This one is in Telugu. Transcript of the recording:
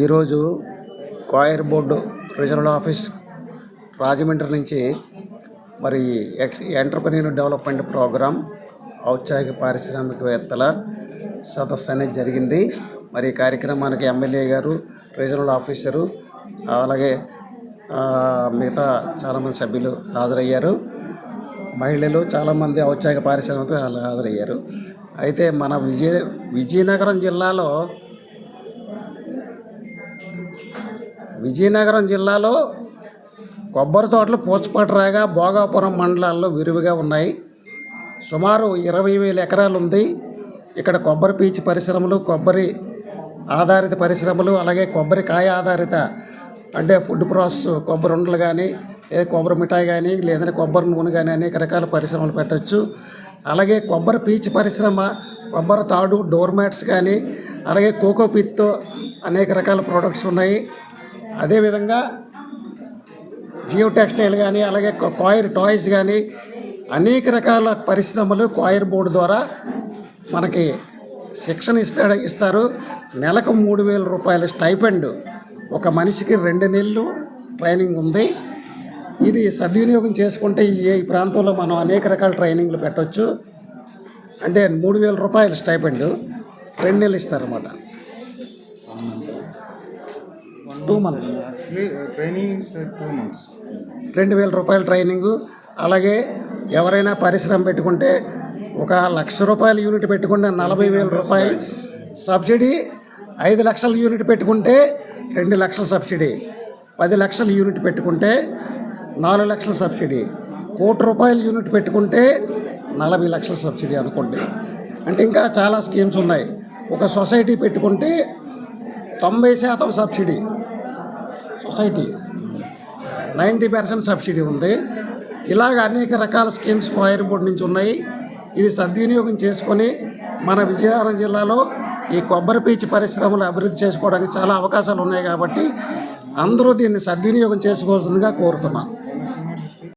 ఈరోజు coir board regional office Rajahmundry నుంచి మరి ఎంటర్‌ప్రెన్యూర్ డెవలప్మెంట్ ప్రోగ్రాం ఔత్సాహిక పారిశ్రామికవేత్తల సదస్సు అనేది జరిగింది. మరి ఈ కార్యక్రమానికి ఎమ్మెల్యే గారు, రీజనల్ ఆఫీసరు, అలాగే మిగతా చాలామంది సభ్యులు హాజరయ్యారు. మహిళలు చాలామంది ఔత్సాహిక పారిశ్రామికవేత్తలు హాజరయ్యారు. అయితే మన విజయనగరం జిల్లాలో కొబ్బరి తోటలు పూచపట్రాగా, భోగాపురం మండలాల్లో విరివిగా ఉన్నాయి. సుమారు 20,000 ఎకరాలు ఉంది. ఇక్కడ కొబ్బరి పీచు పరిశ్రమలు, కొబ్బరి ఆధారిత పరిశ్రమలు, అలాగే కొబ్బరికాయ ఆధారిత అంటే ఫుడ్ ప్రాసెస్, కొబ్బరి ఉండలు కానీ, లేదా కొబ్బరి మిఠాయి కానీ, లేదంటే కొబ్బరి నూనె కానీ అనేక రకాల పరిశ్రమలు పెట్టవచ్చు. అలాగే కొబ్బరి పీచు పరిశ్రమ, కొబ్బరి తాడు, డోర్ మ్యాట్స్ కానీ, అలాగే కోకో పీత్తో అనేక రకాల ప్రోడక్ట్స్ ఉన్నాయి. అదేవిధంగా జియో టెక్స్టైల్ కానీ, అలాగే కాయర్ టాయ్స్ కానీ అనేక రకాల పరిశ్రమలు కాయర్ బోర్డు ద్వారా మనకి శిక్షణ ఇస్తారు. నెలకు 3,000 రూపాయల స్టైపెండ్, ఒక మనిషికి 2 నెలలు ట్రైనింగ్ ఉంది. ఇది సద్వినియోగం చేసుకుంటే ఈ ప్రాంతంలో మనం అనేక రకాల ట్రైనింగ్లు పెట్టవచ్చు. అంటే 3,000 రూపాయల స్టైపెండ్ 2 నెలలు ఇస్తారన్నమాట. 2 మంత్స్ ట్రైనింగ్, 2 మంత్స్ 2,000 రూపాయల ట్రైనింగు. అలాగే ఎవరైనా పరిశ్రమ పెట్టుకుంటే 1,00,000 రూపాయల యూనిట్ పెట్టుకుంటే 40,000 రూపాయలు సబ్సిడీ, 5 లక్షల యూనిట్ పెట్టుకుంటే 2 లక్షల సబ్సిడీ, 10 లక్షల యూనిట్ పెట్టుకుంటే 4 లక్షల సబ్సిడీ, 1 కోటి రూపాయల యూనిట్ పెట్టుకుంటే 40 లక్షల సబ్సిడీ అనుకోండి. అంటే ఇంకా చాలా స్కీమ్స్ ఉన్నాయి. ఒక సొసైటీ పెట్టుకుంటే 90% సబ్సిడీ, సొసైటీ 90% సబ్సిడీ ఉంది. ఇలాగ అనేక రకాల స్కీమ్స్ కాయర్ బోర్డు నుంచి ఉన్నాయి. ఇది సద్వినియోగం చేసుకొని మన విజయనగరం జిల్లాలో ఈ కొబ్బరి పీచు పరిశ్రమలు అభివృద్ధి చేసుకోవడానికి చాలా అవకాశాలు ఉన్నాయి. కాబట్టి అందరూ దీన్ని సద్వినియోగం చేసుకోవాల్సిందిగా కోరుతున్నాను.